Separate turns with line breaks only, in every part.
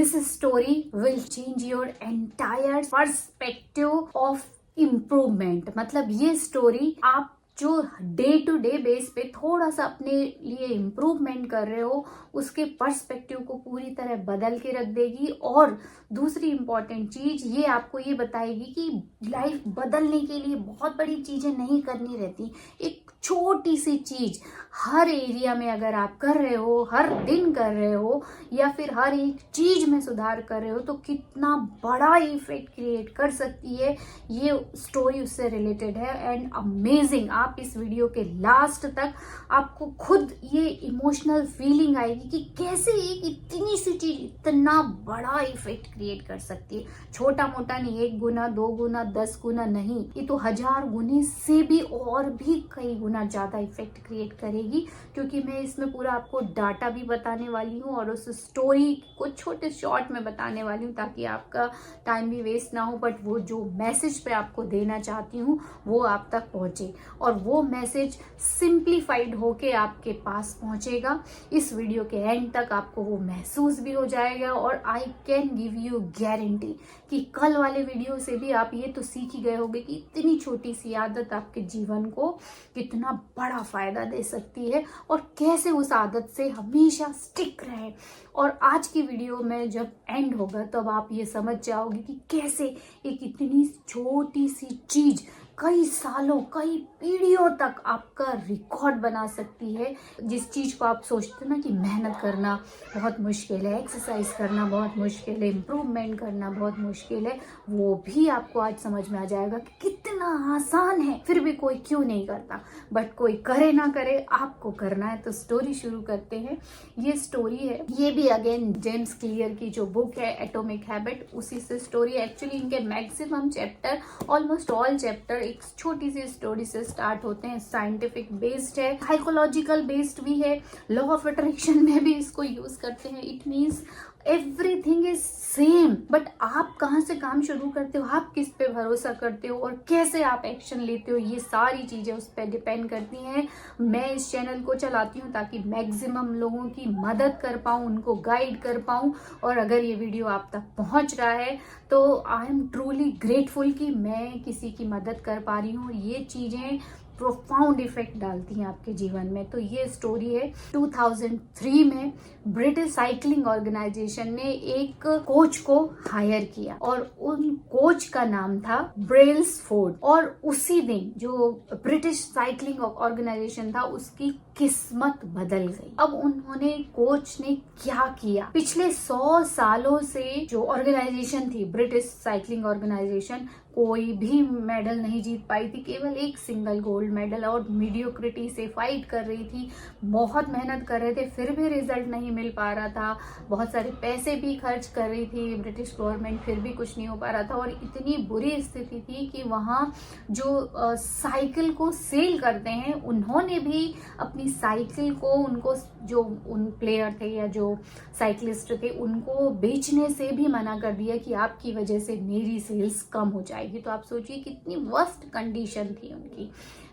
This story will change your entire perspective of improvement. मतलब ये story आप जो डे टू डे बेस पे थोड़ा सा अपने लिए इम्प्रूवमेंट कर रहे हो उसके पर्सपेक्टिव को पूरी तरह बदल के रख देगी। और दूसरी इम्पॉर्टेंट चीज ये आपको ये बताएगी कि लाइफ बदलने के लिए बहुत बड़ी चीजें नहीं करनी रहती। एक छोटी सी चीज हर एरिया में अगर आप कर रहे हो, हर दिन कर रहे हो, या फिर हर एक चीज में सुधार कर रहे हो तो कितना बड़ा इफेक्ट क्रिएट कर सकती है। ये स्टोरी उससे रिलेटेड है एंड अमेजिंग। आप इस वीडियो के लास्ट तक आपको खुद ये इमोशनल फीलिंग आएगी कि कैसे एक इतनी सी चीज इतना बड़ा इफेक्ट क्रिएट कर सकती है। छोटा मोटा नहीं, 1 गुना 2 गुना 10 गुना नहीं, ये तो 1000 गुने से भी और भी कई गुना ज्यादा इफेक्ट क्रिएट करेगी। क्योंकि मैं इसमें पूरा आपको डाटा भी बताने वाली हूँ और उस स्टोरी को छोटे शॉर्ट में बताने वाली हूँ ताकि आपका टाइम भी वेस्ट ना हो, बट वो जो मैसेज पे आपको देना चाहती हूँ वो आप तक पहुंचे और वो मैसेज सिंप्लीफाइड होके आपके पास पहुंचेगा। इस वीडियो के एंड तक आपको वो महसूस भी हो जाएगा और I can give you guarantee कि कल वाले वीडियो से भी आप ये तो सीख ही गए होंगे कि इतनी छोटी सी आदत आपके जीवन को कितना बड़ा फायदा दे सकती है और कैसे उस आदत से हमेशा स्टिक रहे। और आज की वीडियो में जब एंड होगा तब आप ये समझ जाओगे कि कैसे एक इतनी छोटी सी चीज कई सालों कई पीढ़ियों तक आपका रिकॉर्ड बना सकती है। जिस चीज को आप सोचते हो ना कि मेहनत करना बहुत मुश्किल है, एक्सरसाइज करना बहुत मुश्किल है, इम्प्रूवमेंट करना बहुत मुश्किल है, वो भी आपको आज समझ में आ जाएगा कि कितना आसान है। फिर भी कोई क्यों नहीं करता, बट कोई करे ना करे आपको करना है। तो स्टोरी शुरू करते हैं। ये स्टोरी है, ये भी अगेन जेम्स क्लियर की जो बुक है एटॉमिक हैबिट, उसी से स्टोरी। एक्चुअली इनके maximum chapter, almost all chapter एक छोटी सी स्टोरी से स्टार्ट होते हैं। साइंटिफिक बेस्ड है, साइकोलॉजिकल बेस्ड भी है, लॉ ऑफ अट्रैक्शन में भी इसको यूज करते हैं। It means everything is same, but आप कहाँ से काम शुरू करते हो, आप किस पे भरोसा करते हो और कैसे आप एक्शन लेते हो, ये सारी चीजें उस पर डिपेंड करती हैं। मैं इस चैनल को चलाती हूँ ताकि मैक्सिमम लोगों की मदद कर पाऊँ, उनको गाइड कर पाऊँ। और अगर ये वीडियो आप तक पहुँच रहा है तो आई एम ट्रूली ग्रेटफुल कि मैं किसी की मदद कर पा रही हूँ। ये चीजें प्रोफाउंड इफेक्ट डालती हैं आपके जीवन में। तो ये स्टोरी है 2003 में ब्रिटिश साइकिलिंग ऑर्गेनाइजेशन ने एक कोच को हायर किया और उन कोच का नाम था ब्रेल्सफोर्ड। और उसी दिन जो ब्रिटिश साइकिलिंग ऑर्गेनाइजेशन था उसकी किस्मत बदल गई। अब उन्होंने कोच ने क्या किया, पिछले 100 सालों से जो ऑर्गेनाइजेशन थी ब्रिटिश साइकिलिंग ऑर्गेनाइजेशन, कोई भी मेडल नहीं जीत पाई थी, केवल एक सिंगल गोल्ड मेडल, और मीडियोक्रिटी से फाइट कर रही थी। बहुत मेहनत कर रहे थे फिर भी रिजल्ट नहीं मिल पा रहा था। बहुत सारे पैसे भी खर्च कर रही थी ब्रिटिश गवर्नमेंट, फिर भी कुछ नहीं हो पा रहा था। और इतनी बुरी स्थिति थी कि वहाँ जो साइकिल को सेल करते हैं उन्होंने भी अपनी साइकिल को, उनको जो उन प्लेयर थे या जो साइकिलिस्ट थे उनको बेचने से भी मना कर दिया कि आपकी वजह से मेरी सेल्स कम हो जाएगी। तो आप सोचिए कितनी वर्स्ट कंडीशन थी उनकी।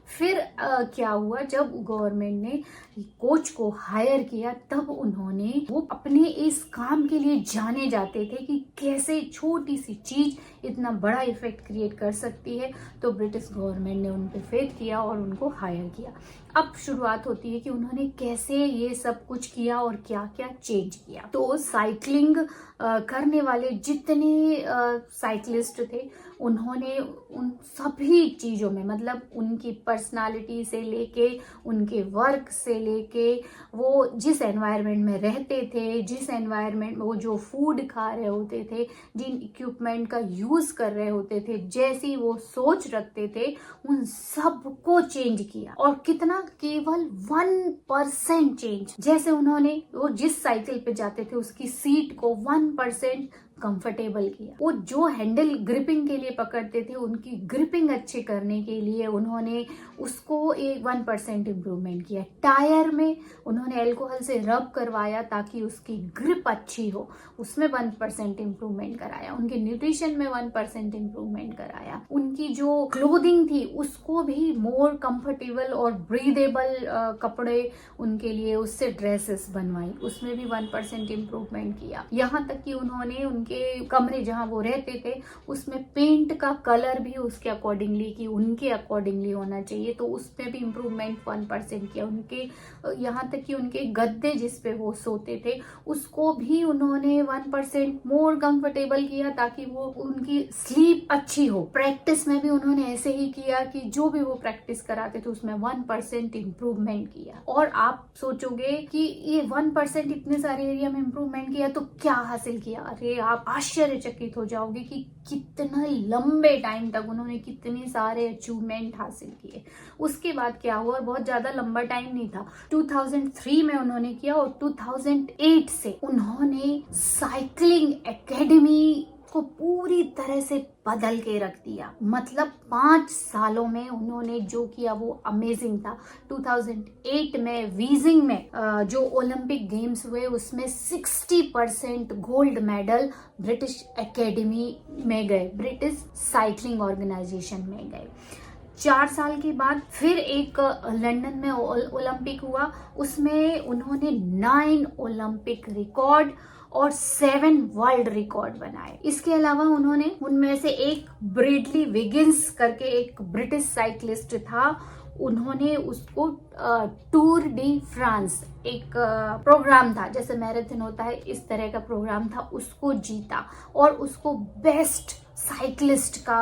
फिर क्या हुआ, जब गवर्नमेंट ने कोच को हायर किया तब उन्होंने, वो अपने इस काम के लिए जाने जाते थे कि कैसे छोटी सी चीज इतना बड़ा इफेक्ट क्रिएट कर सकती है। तो ब्रिटिश गवर्नमेंट ने उन पे फेथ किया और उनको हायर किया। अब शुरुआत होती है कि उन्होंने कैसे ये सब कुछ किया और क्या क्या चेंज किया। तो साइकिलिंग करने वाले जितने साइकिलिस्ट थे उन्होंने उन सभी चीज़ों में, मतलब उनकी पर्सनालिटी से लेके, उनके वर्क से लेके, वो जिस एनवायरनमेंट में रहते थे, जिस एनवायरनमेंट में वो जो फूड खा रहे होते थे, जिन इक्विपमेंट का यूज़ कर रहे होते थे, जैसी वो सोच रखते थे, उन सब को चेंज किया। और कितना, केवल 1% चेंज। जैसे उन्होंने वो जिस साइकिल पे जाते थे उसकी सीट को 1% कंफर्टेबल किया। वो जो हैंडल ग्रिपिंग के लिए पकड़ते थे उनकी ग्रिपिंग अच्छी करने के लिए उन्होंने उसको एक 1% इम्प्रूवमेंट किया। टायर में उन्होंने अल्कोहल से रब करवाया ताकि उसकी ग्रिप अच्छी हो, उसमें 1% इम्प्रूवमेंट कराया। उनके न्यूट्रिशन में 1% इम्प्रूवमेंट कराया। उनकी जो क्लोथिंग थी उसको भी मोर कंफर्टेबल और ब्रीदेबल कपड़े उनके लिए, उससे ड्रेसेस बनवाई, उसमें भी 1% इम्प्रूवमेंट किया। यहाँ तक कि उन्होंने उनके कमरे जहाँ वो रहते थे उसमें पेंट का कलर भी उसके अकॉर्डिंगली, कि उनके अकॉर्डिंगली होना चाहिए, तो उसमें भी इम्प्रूवमेंट 1% किया। उनके यहाँ तक कि उनके गद्दे जिस पे वो सोते थे उसको भी उन्होंने 1% मोर कंफर्टेबल किया ताकि वो उनकी स्लीप अच्छी हो। प्रैक्टिस में भी उन्होंने ऐसे ही किया कि जो भी वो प्रैक्टिस कराते थे उसमें 1% इम्प्रूवमेंट किया। और आप सोचोगे कि ये 1% इतने सारे एरिया में इम्प्रूवमेंट किया तो क्या हासिल किया? अरे आप आश्चर्यचकित हो जाओगे कि कितना लंबे टाइम तक उन्होंने कितने सारे अचीवमेंट हासिल किए। उसके बाद क्या हुआ, बहुत ज्यादा लंबा टाइम नहीं था, 2003 में उन्होंने किया और 2008 से उन्होंने साइकिलिंग एकेडमी को पूरी तरह से बदल के रख दिया। मतलब 5 सालों में उन्होंने जो किया वो अमेजिंग था। 2008 में बीजिंग में जो ओलंपिक गेम्स हुए उसमें 60% गोल्ड मेडल ब्रिटिश एकेडमी में गए, ब्रिटिश साइकिलिंग ऑर्गेनाइजेशन में गए। 4 साल के बाद फिर एक लंदन में ओलंपिक हुआ, उसमें उन्होंने 9 ओलंपिक रिकॉर्ड और 7 वर्ल्ड रिकॉर्ड बनाए। इसके अलावा उन्होंने उनमें से एक ब्रेडली विगिंस करके एक ब्रिटिश साइकिलिस्ट था, उन्होंने उसको टूर डी फ्रांस एक प्रोग्राम था, जैसे मैराथन होता है इस तरह का प्रोग्राम था, उसको जीता और उसको बेस्ट साइकिलिस्ट का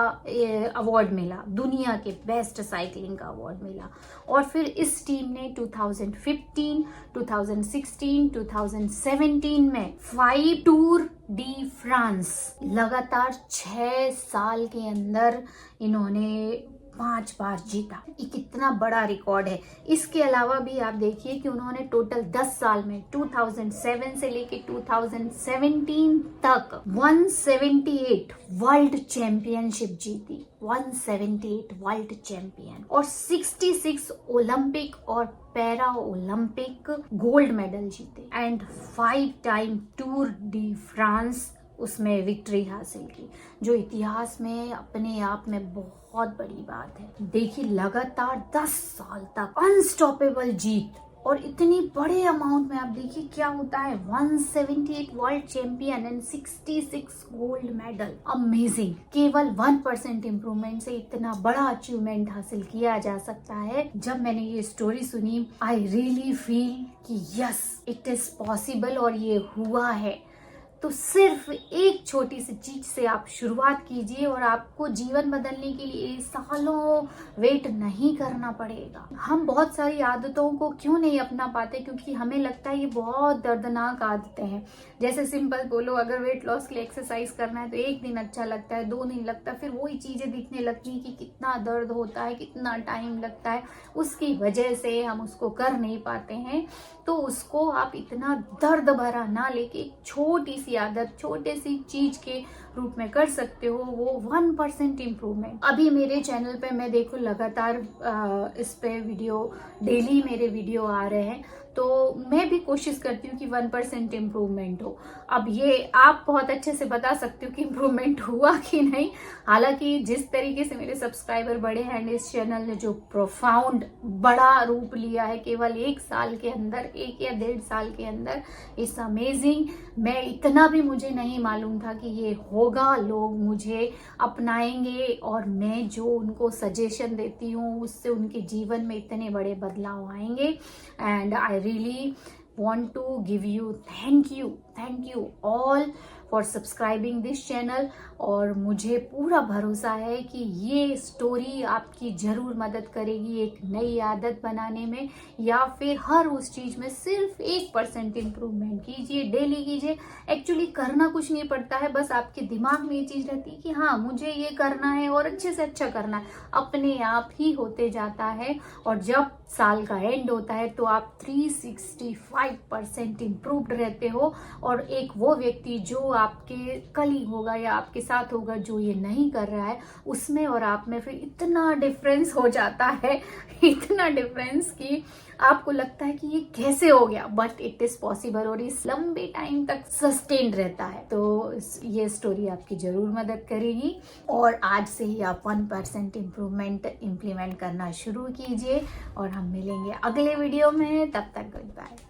अवार्ड मिला, दुनिया के बेस्ट साइकिलिंग का अवार्ड मिला। और फिर इस टीम ने 2015, 2016, 2017 में 5 टूर डी फ्रांस लगातार 6 साल के अंदर इन्होंने 5 बार जीता। ये कितना बड़ा रिकॉर्ड है। इसके अलावा भी आप देखिए कि उन्होंने टोटल 10 साल में 2007 से लेके 2017 तक 178 वर्ल्ड चैंपियनशिप जीती, 178 वर्ल्ड चैंपियन, और 66 ओलंपिक और पैरा ओलंपिक गोल्ड मेडल जीते and 5 time Tour de France उसमें विक्ट्री हासिल की, जो इतिहास में अपने आप में बहुत बड़ी बात है। देखिए लगातार 10 साल तक अनस्टॉपेबल जीत और इतनी बड़े अमाउंट में। आप देखिए क्या होता है, 178 world champion and 66 gold medal, amazing. केवल 1% इम्प्रूवमेंट से इतना बड़ा अचीवमेंट हासिल किया जा सकता है। जब मैंने ये स्टोरी सुनी आई रियली फील कि यस इट इज पॉसिबल और ये हुआ है। तो सिर्फ एक छोटी सी चीज से आप शुरुआत कीजिए और आपको जीवन बदलने के लिए सालों वेट नहीं करना पड़ेगा। हम बहुत सारी आदतों को क्यों नहीं अपना पाते, क्योंकि हमें लगता है ये बहुत दर्दनाक आदतें हैं। जैसे सिंपल बोलो, अगर वेट लॉस के लिए एक्सरसाइज करना है तो 1 दिन अच्छा लगता है, 2 दिन लगता है, फिर वही चीजें दिखने लगती है कि कितना दर्द होता है, कितना टाइम लगता है, उसकी वजह से हम उसको कर नहीं पाते हैं। तो उसको आप इतना दर्द भरा ना लेके एक छोटी सी आदत, छोटे सी चीज के रूप में कर सकते हो, वो 1% इम्प्रूवमेंट। अभी मेरे चैनल पे मैं देखो लगातार इस पे वीडियो, डेली मेरे वीडियो आ रहे हैं, तो मैं भी कोशिश करती हूँ कि 1% इम्प्रूवमेंट हो। अब ये आप बहुत अच्छे से बता सकते हो कि इम्प्रूवमेंट हुआ कि नहीं। हालांकि जिस तरीके से मेरे सब्सक्राइबर बढ़े हैं, इस चैनल ने जो प्रोफाउंड बड़ा रूप लिया है केवल 1 साल के अंदर, 1 या 1.5 साल के अंदर, इट्स अमेजिंग। मैं इतना भी मुझे नहीं मालूम था कि ये होगा, लोग मुझे अपनाएंगे और मैं जो उनको सजेशन देती हूँ उससे उनके जीवन में इतने बड़े बदलाव आएंगे। And I really want to give you thank you all for subscribing this channel। और मुझे पूरा भरोसा है कि ये स्टोरी आपकी जरूर मदद करेगी एक नई आदत बनाने में, या फिर हर उस चीज में सिर्फ 1% इम्प्रूवमेंट कीजिए, डेली कीजिए। एक्चुअली करना कुछ नहीं पड़ता है, बस आपके दिमाग में ये चीज रहती है कि हाँ मुझे ये करना है और अच्छे से अच्छा करना है, अपने आप ही होते जाता है। और जब साल का एंड होता है तो आप 365% इम्प्रूव्ड रहते हो और एक वो व्यक्ति जो आपके कलीग होगा या आपके साथ होगा जो ये नहीं कर रहा है, उसमें और आप में फिर इतना डिफरेंस हो जाता है इतना डिफरेंस कि आपको लगता है कि ये कैसे हो गया, बट इट इज पॉसिबल और इस लंबे टाइम तक सस्टेन्ड रहता है। तो ये स्टोरी आपकी जरूर मदद करेगी और आज से ही आप 1% इम्प्रूवमेंट इम्प्लीमेंट करना शुरू कीजिए और हम मिलेंगे अगले वीडियो में। तब तक गुड बाय।